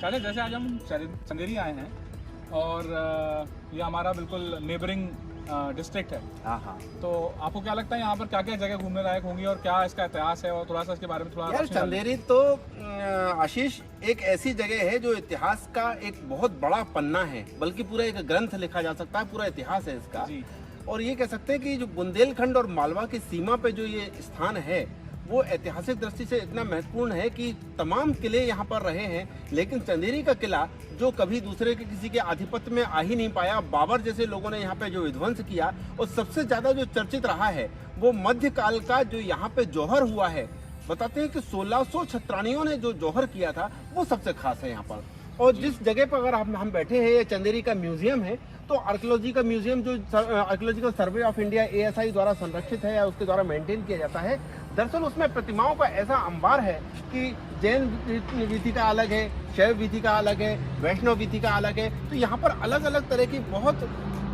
चले जैसे आज हम चंदेरी आए हैं और ये हमारा बिल्कुल नेबरिंग डिस्ट्रिक्ट है। हाँ। तो आपको क्या लगता है यहाँ पर क्या क्या जगह घूमने लायक होंगी और क्या इसका इतिहास है, और थोड़ा सा इसके बारे में थोड़ा यार चंदेरी तो आशीष एक ऐसी जगह है जो इतिहास का एक बहुत बड़ा पन्ना है, बल्कि पूरा एक ग्रंथ लिखा जा सकता है, पूरा इतिहास है इसका। और ये कह सकते हैं कि जो बुंदेलखंड और मालवा की सीमा पे जो ये स्थान है वो ऐतिहासिक दृष्टि से इतना महत्वपूर्ण है कि तमाम किले यहाँ पर रहे हैं, लेकिन चंदेरी का किला जो कभी दूसरे के किसी के आधिपत्य में आ ही नहीं पाया, बाबर जैसे लोगों ने यहाँ पे जो विध्वंस किया, और सबसे ज्यादा जो चर्चित रहा है वो मध्यकाल का जो यहाँ पे जौहर हुआ है। बताते हैं कि 1600 छत्रानियों ने जो जौहर किया था वो सबसे खास है यहाँ पर। और जिस जगह पर अगर हम बैठे हैं, ये चंदेरी का म्यूजियम है, तो आर्कियोलॉजी का म्यूजियम जो archaeological survey of India ASI द्वारा संरक्षित है या उसके द्वारा मेंटेन किया जाता है। दरअसल उसमें प्रतिमाओं का ऐसा अंबार है कि जैन वीथी का अलग है, शैव वीथी का अलग है, वैष्णव वीथी का अलग है। तो यहाँ पर अलग अलग तरह की बहुत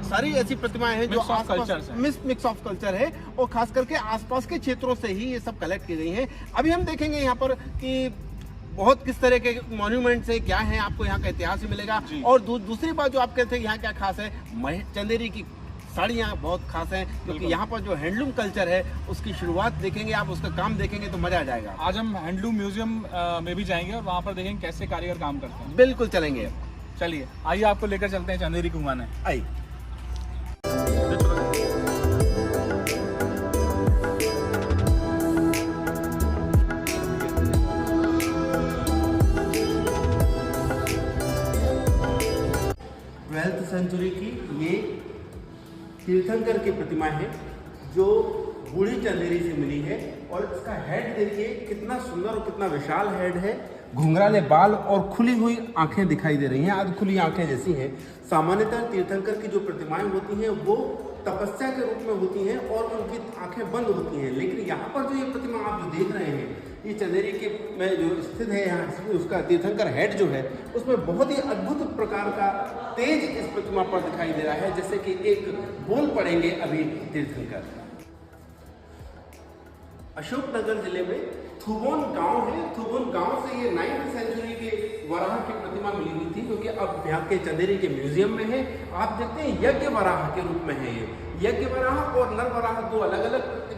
सारी ऐसी प्रतिमाएं हैं जो मिक्स ऑफ कल्चर है, और खास करके आसपास के क्षेत्रों से ही ये सब कलेक्ट की गई हैं। अभी हम देखेंगे यहाँ पर कि बहुत किस तरह के मॉन्यूमेंट्स है, क्या है, आपको यहाँ का इतिहास भी मिलेगा। और दूसरी बात जो आप कहते हैं यहाँ क्या खास है, चंदेरी की साड़ियाँ बहुत खास हैं, क्योंकि यहाँ पर जो हैंडलूम कल्चर है उसकी शुरुआत देखेंगे आप, उसका काम देखेंगे तो मजा आ जाएगा। आज हम हैंडलूम म्यूजियम में भी जाएंगे और वहाँ पर देखेंगे कैसे कारीगर काम करते हैं। बिल्कुल चलेंगे। चलिए आइए आपको लेकर चलते हैं चंदेरी घुमाने। आइए। ट्वेल्थ सेंचुरी की ये तीर्थंकर की प्रतिमा है जो बूढ़ी चंदेरी से मिली है, और इसका हेड देखिए कितना सुंदर और कितना विशाल हेड है। घुंघराले बाल और खुली हुई आंखें दिखाई दे रही हैं, आधी खुली आंखें जैसी हैं। सामान्यतः तीर्थंकर की जो प्रतिमाएं होती हैं वो तपस्या के रूप में होती हैं और उनकी आंखें बंद होती हैं, लेकिन यहाँ पर जो ये प्रतिमा आप जो देख रहे हैं ये चंदेरी के में जो स्थित है, यहाँ उसका तीर्थंकर हेड जो है उसमें बहुत ही अद्भुत प्रकार का तेज इस प्रतिमा पर दिखाई दे रहा है, जैसे कि एक बोल पड़ेंगे अभी तीर्थंकर। अशोकनगर जिले में थुबोन गांव है, थुबोन गांव से ये 9वीं सेंचुरी के वराह की प्रतिमा मिली हुई थी, क्योंकि अब यहाँ के चंदेरी के म्यूजियम में है। आप देखते हैं यज्ञ वराह के रूप में है ये। यज्ञ वराह और नर वराह दो अलग अलग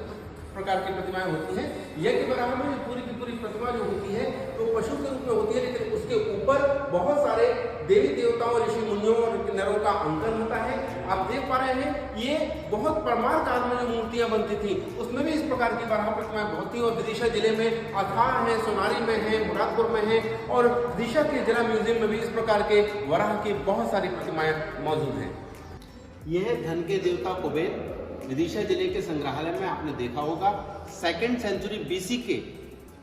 प्रकार की प्रतिमाएं होती हैं। यज्ञ वराह में पूरी की पूरी प्रतिमा जो होती है तो पशु के रूप में होती है, लेकिन उसके ऊपर बहुत सारे देवी देवताओं, ऋषि मुनियों और नरों का अंकन होता है। आप देख पा रहे हैं ये बहुत परमार काल में जो मूर्तियां बनती थी उसमें भी इस प्रकार की वराह प्रतिमाएं बहुत थी, और विदिशा जिले में अथाह है, सोनारी में है, मुरादपुर में है, और विदिशा के जिला म्यूजियम में भी इस प्रकार के वराह की बहुत सारी प्रतिमाएं मौजूद हैं। यह धन के देवता कुबेर विदिशा जिले के संग्रहालय में आपने देखा होगा 2nd सेंचुरी BC के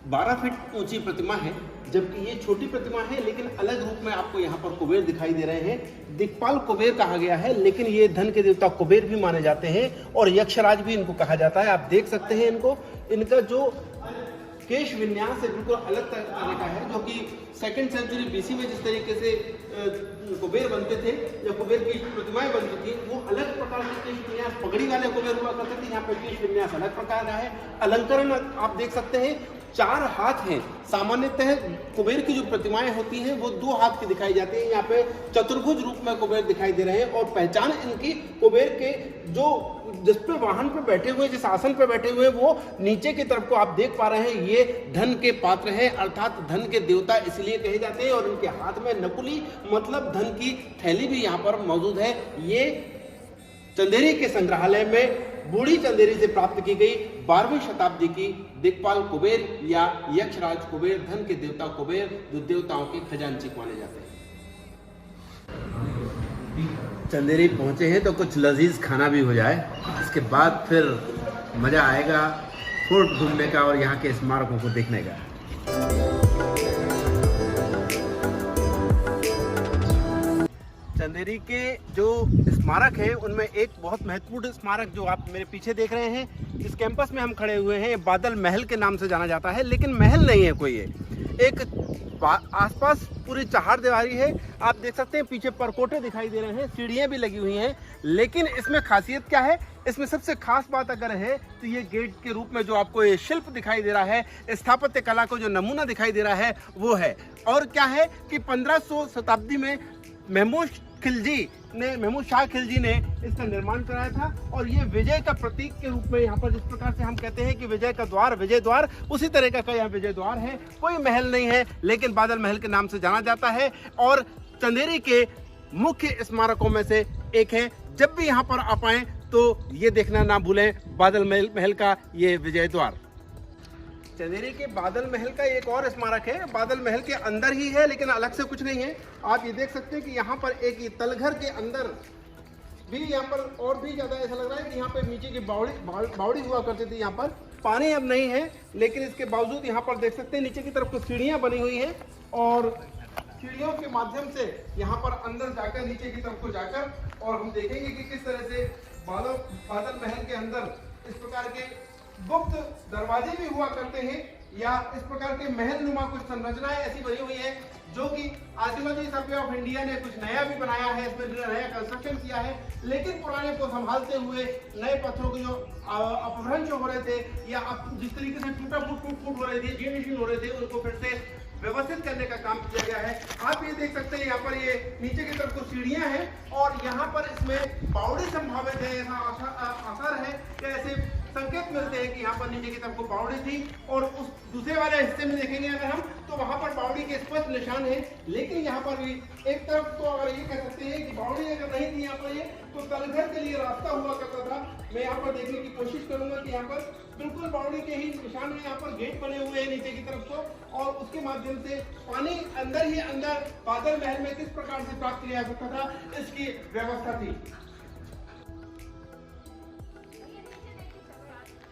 12 फीट ऊंची प्रतिमा है, जबकि ये छोटी प्रतिमा है, लेकिन अलग रूप में आपको यहाँ पर कुबेर दिखाई दे रहे हैं। दिक्पाल कुबेर कहा गया है, लेकिन ये धन के देवता कुबेर भी माने जाते हैं और यक्षराज भी इनको कहा जाता है। आप देख सकते हैं इनको, इनका जो केश विन्यास है बिल्कुल अलग तरह का है, जो कि 2nd सेंचुरी BC में जिस तरीके से कुबेर बनते थे या कुबेर की प्रतिमाएं बनती थी वो अलग प्रकार के केश विन्यास पगड़ी वाले कुबेर हुआ करते थे। यहाँ पे केश विन्यास अलग प्रकार का है। अलंकरण आप देख सकते हैं, 4 हाथ हैं। सामान्यतः कुबेर की जो प्रतिमाएं होती हैं वो 2 हाथ की दिखाई जाती है, यहाँ पे चतुर्भुज रूप में कुबेर दिखाई दे रहे हैं। और पहचान इनकी कुबेर के जो जिस पे वाहन पे बैठे हुए, जिस आसन पे बैठे हुए वो नीचे की तरफ को आप देख पा रहे हैं, ये धन के पात्र है, अर्थात धन के देवता इसलिए कहे जाते हैं। और इनके हाथ में नकुली मतलब धन की थैली भी यहाँ पर मौजूद है। ये चंदेरी के संग्रहालय में बूढ़ी चंदेरी से प्राप्त की गई 12वीं शताब्दी की दिक्पाल कुबेर या यक्षराज कुबेर, धन के देवता कुबेर, जो देवताओं के खजांची माने जाते हैं। चंदेरी पहुंचे हैं तो कुछ लजीज खाना भी हो जाए, इसके बाद फिर मजा आएगा फोर्ट घूमने का और यहाँ के स्मारकों को देखने का। चंदेरी के जो स्मारक हैं उनमें एक बहुत महत्वपूर्ण स्मारक जो आप मेरे पीछे देख रहे हैं, इस कैंपस में हम खड़े हुए हैं, बादल महल के नाम से जाना जाता है, लेकिन महल नहीं है कोई, ये एक आसपास पूरी चहारदीवारी है। आप देख सकते हैं पीछे परकोटे दिखाई दे रहे हैं, सीढ़ियां भी लगी हुई हैं, लेकिन इसमें खासियत क्या है, इसमें सबसे खास बात अगर है तो ये गेट के रूप में जो आपको ये शिल्प दिखाई दे रहा है, स्थापत्य कला को जो नमूना दिखाई दे रहा है वो है। और क्या है कि 1500 शताब्दी में महमूद शाह खिलजी ने इसका निर्माण कराया था। और ये विजय का प्रतीक के रूप में यहाँ पर जिस प्रकार से हम कहते हैं कि विजय का द्वार, विजय द्वार, उसी तरह का यहाँ विजय द्वार है। कोई महल नहीं है लेकिन बादल महल के नाम से जाना जाता है और चंदेरी के मुख्य स्मारकों में से एक है। जब भी यहाँ पर आप आएं तो ये देखना ना भूलें बादल महल का ये विजय द्वार। चंदेरी के बादल महल का एक और स्मारक है, बादल महल के अंदर ही है लेकिन अलग से कुछ नहीं है। आप ये देख सकते हैं कि यहाँ पर एक तलघर के अंदर भी यहाँ पर और भी ज़्यादा ऐसा लग रहा है कि यहाँ पर नीचे की बावड़ी हुआ करती थी। यहाँ पर पानी अब नहीं है लेकिन इसके बावजूद यहाँ पर देख सकते हैं नीचे की तरफ कुछ सीढ़ियाँ बनी हुई हैं और सीढ़ियों के माध्यम से यहाँ पर अंदर जाकर, नीचे की तरफ को जाकर, और हम देखेंगे कि किस तरह से बादल महल के अंदर इस प्रकार के गुप्त दरवाजे भी हुआ करते हैं या इस प्रकार के महल नुमा कुछ संरचनाएं ऐसी बनी हुई है जो कि आर्कियोलॉजी सर्वे ऑफ इंडिया ने कुछ नया भी बनाया है, इसमें नया कंस्ट्रक्शन किया है। लेकिन पुराने को संभालते हुए नए पत्थरों के जो अपभ्रंश हो रहे थे या जिस तरीके से टूट हो रहे थे, जीर्णशीर्ण हो रहे थे, उनको फिर से व्यवस्थित करने का काम किया गया है। आप ये देख सकते हैं यहाँ पर ये नीचे की तरफ कुछ सीढ़ियां हैं और यहाँ पर इसमें बावड़ी संभावित है, ऐसा आसार है कि ऐसे संकेत मिलते हैं कि यहाँ पर नीचे की तरफ को बावड़ी थी। और उस दूसरे वाले हिस्से में देखेंगे अगर हम तो वहां पर बावड़ी के स्पष्ट निशान है। लेकिन यहाँ पर भी एक तरफ तो अगर ये कह सकते हैं कि बावड़ी अगर नहीं थी यहाँ पर ये तो तलघर के लिए रास्ता हुआ करता था। मैं यहाँ पर देखने की कोशिश करूंगा कि यहाँ पर बिल्कुल बावड़ी के ही निशान है, यहाँ पर गेट बने हुए हैं नीचे की तरफ को और उसके माध्यम से पानी अंदर ही अंदर बादल महल में किस प्रकार से प्राप्त किया जा सकता था, इसकी व्यवस्था थी।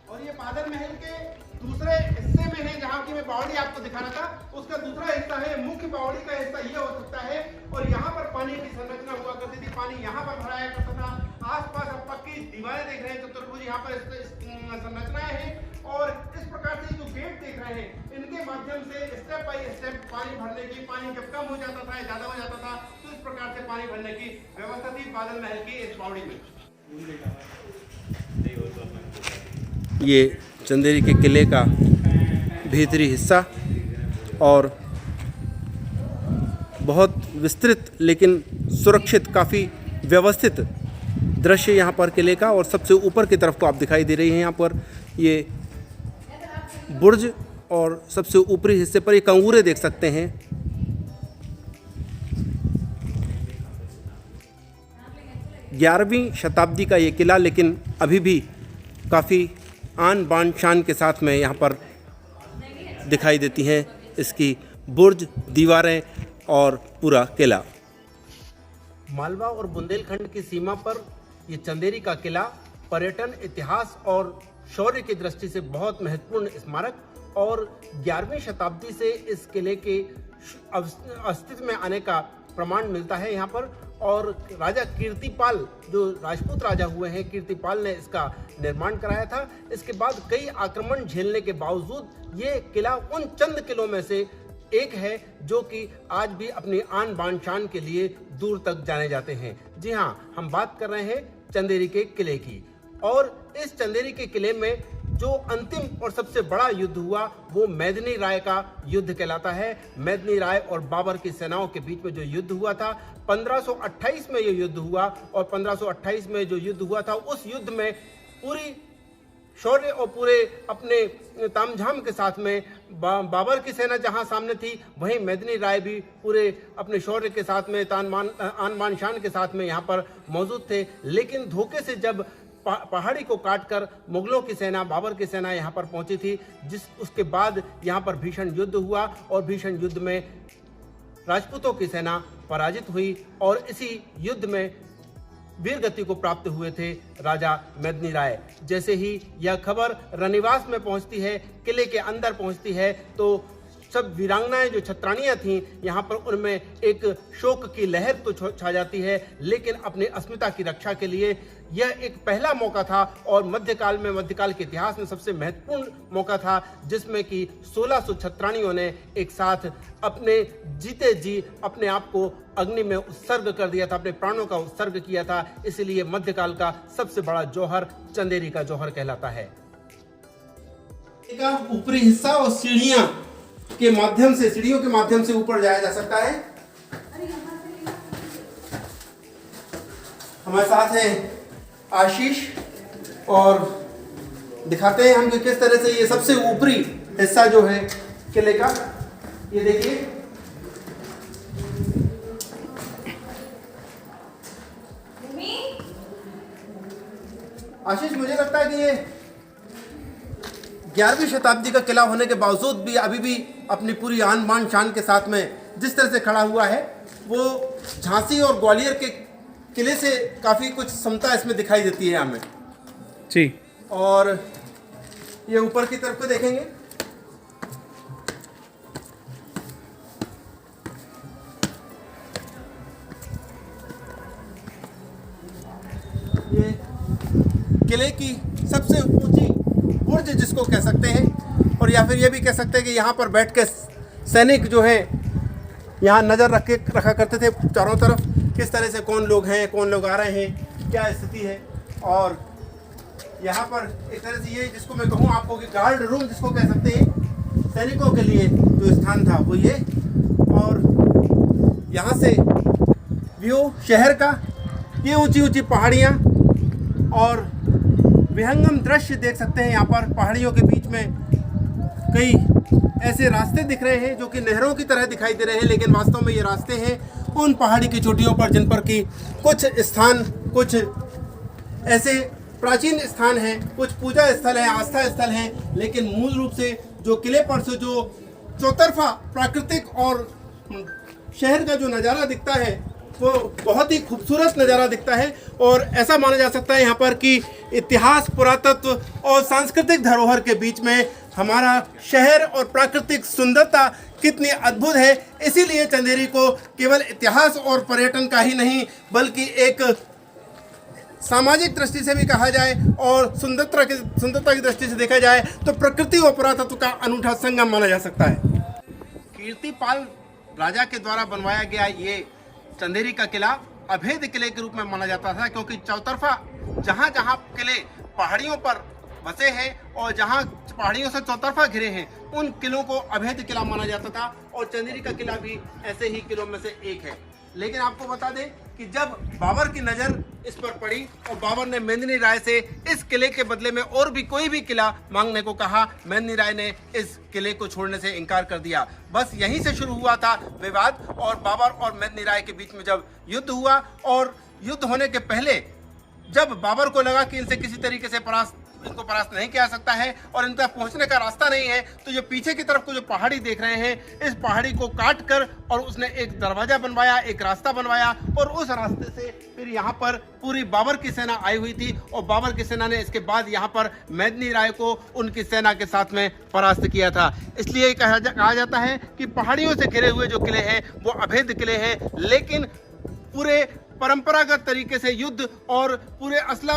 और ये बादल महल के दूसरे हिस्से में है जहाँ की मैं बावड़ी आपको दिखा रहा था, उसका दूसरा हिस्सा है। मुख्य बावड़ी का हिस्सा ये हो सकता है और यहाँ पर पानी की संरचना हुआ करती थी, पानी यहाँ पर भराया करता था। आसपास आप पक्की दीवारें देख रहे हैं, चतुर्भुज यहाँ पर संरचनाएं हैं और इस प्रकार से जो गेट देख रहे हैं इनके माध्यम से स्टेप बाय स्टेप पानी भरने की, पानी जब कम हो जाता था या ज्यादा हो जाता था तो इस प्रकार से पानी भरने की व्यवस्था थी बादल महल की इस बावड़ी में। ये चंदेरी के किले का भीतरी हिस्सा और बहुत विस्तृत लेकिन सुरक्षित, काफ़ी व्यवस्थित दृश्य यहाँ पर किले का। और सबसे ऊपर की तरफ को आप दिखाई दे रही हैं यहाँ पर ये बुर्ज और सबसे ऊपरी हिस्से पर ये कंगूरे देख सकते हैं। ग्यारहवीं शताब्दी का ये किला लेकिन अभी भी काफ़ी आन बान शान के साथ में यहाँ पर दिखाई देती हैं इसकी बुर्ज, दीवारें और पूरा किला। मालवा और बुंदेलखंड की सीमा पर ये चंदेरी का किला पर्यटन, इतिहास और शौर्य की दृष्टि से बहुत महत्वपूर्ण स्मारक और 11वीं शताब्दी से इस किले के अस्तित्व में आने का प्रमाण मिलता है यहाँ पर। और राजा कीर्तिपाल जो राजपूत राजा हुए हैं, कीर्तिपाल ने इसका निर्माण कराया था। इसके बाद कई आक्रमण झेलने के बावजूद ये किला उन चंद किलों में से एक है जो कि आज भी अपनी आन बान शान के लिए दूर तक जाने जाते हैं। जी हाँ, हम बात कर रहे हैं चंदेरी के किले की। और इस चंदेरी के किले में जो अंतिम और सबसे बड़ा युद्ध हुआ वो मेदिनी राय का युद्ध कहलाता है। मेदिनी राय और बाबर की सेनाओं के बीच में जो युद्ध हुआ था 1528 में ये युद्ध हुआ। और 1528 में जो युद्ध हुआ था उस युद्ध में पूरी शौर्य और पूरे अपने तामझाम के साथ में बाबर की सेना जहां सामने थी वहीं मेदिनी राय भी पूरे अपने शौर्य के साथ में आन बान शान के साथ में यहाँ पर मौजूद थे। लेकिन धोखे से जब पहाड़ी को काटकर मुगलों की सेना, बाबर की सेना यहाँ पर पहुंची थी, उसके बाद यहाँ पर भीषण युद्ध हुआ और भीषण युद्ध में राजपूतों की सेना पराजित हुई और इसी युद्ध में वीरगति को प्राप्त हुए थे राजा मेदिनी राय। जैसे ही यह खबर रनिवास में पहुंचती है, किले के अंदर पहुंचती है, तो सब वीरांगनाएं जो छत्राणियां थीं यहाँ पर उनमें एक शोक की लहर तो छा जाती है। लेकिन अपनी अस्मिता की रक्षा के लिए यह एक पहला मौका था और मध्यकाल के इतिहास में सबसे महत्वपूर्ण मौका था, जिसमें कि 1600 छत्राणियों ने एक साथ अपने जीते जी अपने आप को अग्नि में उत्सर्ग कर दिया था, अपने प्राणों का उत्सर्ग किया था। इसलिए मध्यकाल का सबसे बड़ा जौहर चंदेरी का जौहर कहलाता है। ऊपरी हिस्सा और सीढ़ियों के माध्यम से ऊपर जाया जा सकता है। हमारे साथ है आशीष और दिखाते हैं हम कि किस तरह से ये सबसे ऊपरी हिस्सा जो है किले का, ये देखिए। आशीष, मुझे लगता है कि ये 11वीं शताब्दी का किला होने के बावजूद भी अभी भी अपनी पूरी आन बान शान के साथ में जिस तरह से खड़ा हुआ है, वो झांसी और ग्वालियर के किले से काफ़ी कुछ समता इसमें दिखाई देती है हमें जी। और ये ऊपर की तरफ को देखेंगे, ये किले की सबसे ऊंची बुर्ज जिसको कह सकते हैं, और या फिर ये भी कह सकते हैं कि यहाँ पर बैठ के सैनिक जो है यहाँ नज़र रखा करते थे चारों तरफ, किस तरह से कौन लोग हैं, कौन लोग आ रहे हैं, क्या स्थिति है। और यहाँ पर एक तरह से ये जिसको मैं कहूँ आपको कि गार्ड रूम जिसको कह सकते हैं, सैनिकों के लिए जो स्थान था वो ये। और यहाँ से व्यू शहर का, ये ऊंची ऊंची पहाड़ियाँ और विहंगम दृश्य देख सकते हैं। यहाँ पर पहाड़ियों के बीच में कई ऐसे रास्ते दिख रहे हैं जो कि नहरों की तरह दिखाई दे रहे हैं, लेकिन वास्तव में ये रास्ते हैं उन पहाड़ी की चोटियों पर जिन पर कि कुछ स्थान, कुछ ऐसे प्राचीन स्थान हैं, कुछ पूजा स्थल हैं, आस्था स्थल हैं, लेकिन मूल रूप से जो किले पर से जो चौतरफा प्राकृतिक और शहर का जो नज़ारा दिखता है वो बहुत ही खूबसूरत नज़ारा दिखता है। और ऐसा माना जा सकता है यहाँ पर कि इतिहास, पुरातत्व और सांस्कृतिक धरोहर के बीच में हमारा शहर और प्राकृतिक सुंदरता कितनी अद्भुत है। इसीलिए चंदेरी को केवल इतिहास और पर्यटन का ही नहीं बल्कि एक सामाजिक दृष्टि से भी कहा जाए और सुंदरता की दृष्टि से देखा जाए तो प्रकृति और पुरातत्व का अनूठा संगम माना जा सकता है। कीर्तिपाल राजा के द्वारा बनवाया गया ये चंदेरी का किला अभेद किले के रूप में माना जाता था, क्योंकि चौतरफा जहाँ जहाँ किले पहाड़ियों पर बसे हैं और जहाँ पहाड़ियों से चौतरफा घिरे हैं उन किलों को अभेद किला माना जाता था, और चंदेरी का किला भी ऐसे ही किलों में से एक है। लेकिन आपको बता दें कि जब बाबर की नज़र इस पर पड़ी और बाबर ने मेदिनी राय से इस किले के बदले में और भी कोई भी किला मांगने को कहा, मेदिनी राय ने इस किले को छोड़ने से इनकार कर दिया। बस यहीं से शुरू हुआ था विवाद, और बाबर और मेदिनी राय के बीच में जब युद्ध हुआ, और युद्ध होने के पहले जब बाबर को लगा कि इनसे किसी तरीके से इनको परास्त नहीं किया सकता है और इन तक पहुंचने का रास्ता नहीं है, तो जो पीछे की तरफ को जो पहाड़ी देख रहे हैं, इस पहाड़ी को काट कर और उसने एक दरवाजा बनवाया, एक रास्ता बनवाया, और उस रास्ते से फिर यहाँ पर पूरी बाबर की सेना आई हुई थी, और बाबर की सेना ने इसके बाद यहाँ पर मेदिनी राय को उनकी सेना के साथ में परास्त किया था। इसलिए कहा जाता है कि पहाड़ियों से घिरे हुए जो किले हैं वो अभेद किले हैं, लेकिन पूरे परंपरागत तरीके से युद्ध और पूरे असलो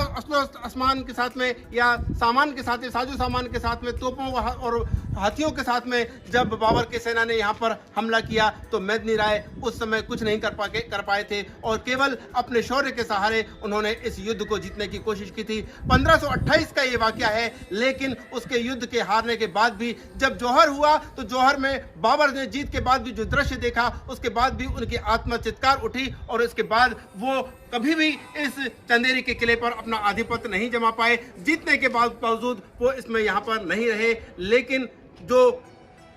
आसमान के साथ में या सामान के साथ, साजो सामान के साथ में, तोपों और हाथियों के साथ में जब बाबर की सेना ने यहाँ पर हमला किया तो मेदिनी राय उस समय कुछ नहीं कर पाए थे, और केवल अपने शौर्य के सहारे उन्होंने इस युद्ध को जीतने की कोशिश की थी। 1528 का ये वाकया है, लेकिन उसके युद्ध के हारने के बाद भी जब जौहर हुआ तो जौहर में बाबर ने जीत के बाद भी जो दृश्य देखा, उसके बाद भी उनकी आत्मा चित्कार उठी, और उसके बाद वो कभी भी इस चंदेरी के किले पर अपना आधिपत्य नहीं जमा पाए। जीतने के बावजूद वो इसमें यहाँ पर नहीं रहे, लेकिन जो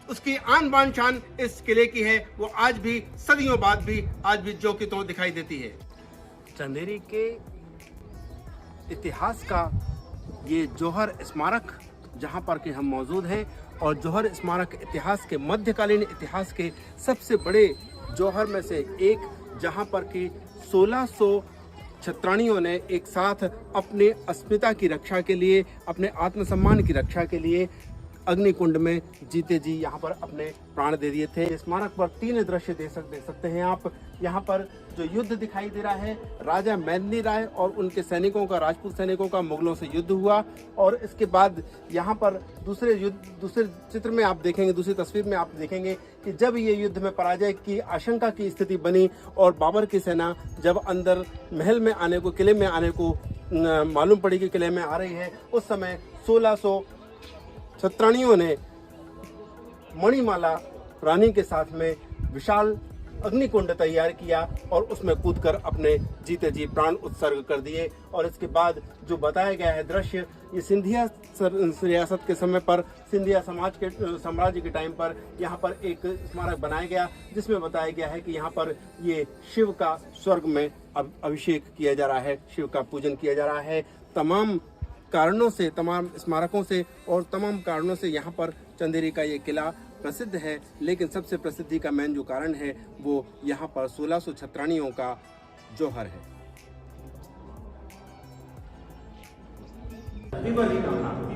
उसकी आन बान शान इस किले की है वो आज भी सदियों बाद भी आज भी जो की तो दिखाई देती है। चंदेरी के इतिहास का ये जौहर स्मारक जहाँ पर कि हम मौजूद हैं, और जौहर स्मारक इतिहास के मध्यकालीन इतिहास के सबसे बड़े जौहर में से एक, जहाँ पर कि 1600 छत्राणियों ने एक साथ अपने अस्मिता की रक्षा के लिए, अपने आत्मसम्मान की रक्षा के लिए अग्निकुंड में जीते जी यहाँ पर अपने प्राण दे दिए थे। स्मारक पर 3 दृश्य देख सकते हैं आप। यहाँ पर जो युद्ध दिखाई दे रहा है, राजा मेदिनी राय और उनके सैनिकों का, राजपूत सैनिकों का मुगलों से युद्ध हुआ। और इसके बाद यहाँ पर दूसरे चित्र में आप देखेंगे, दूसरी तस्वीर में आप देखेंगे कि जब ये युद्ध में पराजय की आशंका की स्थिति बनी और बाबर की सेना जब अंदर महल में आने को, किले में आने को मालूम पड़ी कि किले में आ रही है, उस समय 1600 छत्राणियों ने मणिमाला रानी के साथ में विशाल अग्निकुंड तैयार किया और उसमें कूदकर अपने जीते जी प्राण उत्सर्ग कर दिए। और इसके बाद जो बताया गया है दृश्य, ये सिंधिया रियासत के समय पर, सिंधिया साम्राज्य के टाइम पर यहाँ पर एक स्मारक बनाया गया जिसमें बताया गया है कि यहाँ पर ये शिव का स्वर्ग में अभिषेक किया जा रहा है, शिव का पूजन किया जा रहा है। तमाम कारणों से, तमाम स्मारकों से और तमाम कारणों से यहाँ पर चंदेरी का ये किला प्रसिद्ध है, लेकिन सबसे प्रसिद्धि का मेन जो कारण है वो यहाँ पर 1600 छत्राणियों का जौहर है। वीवर ही काम,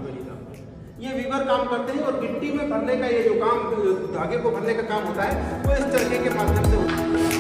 ये वीवर काम करते हैं और गिट्टी में भरने का ये जो काम, धागे को भरने का काम होता है वो इस तरीके के माध्यम से होता है।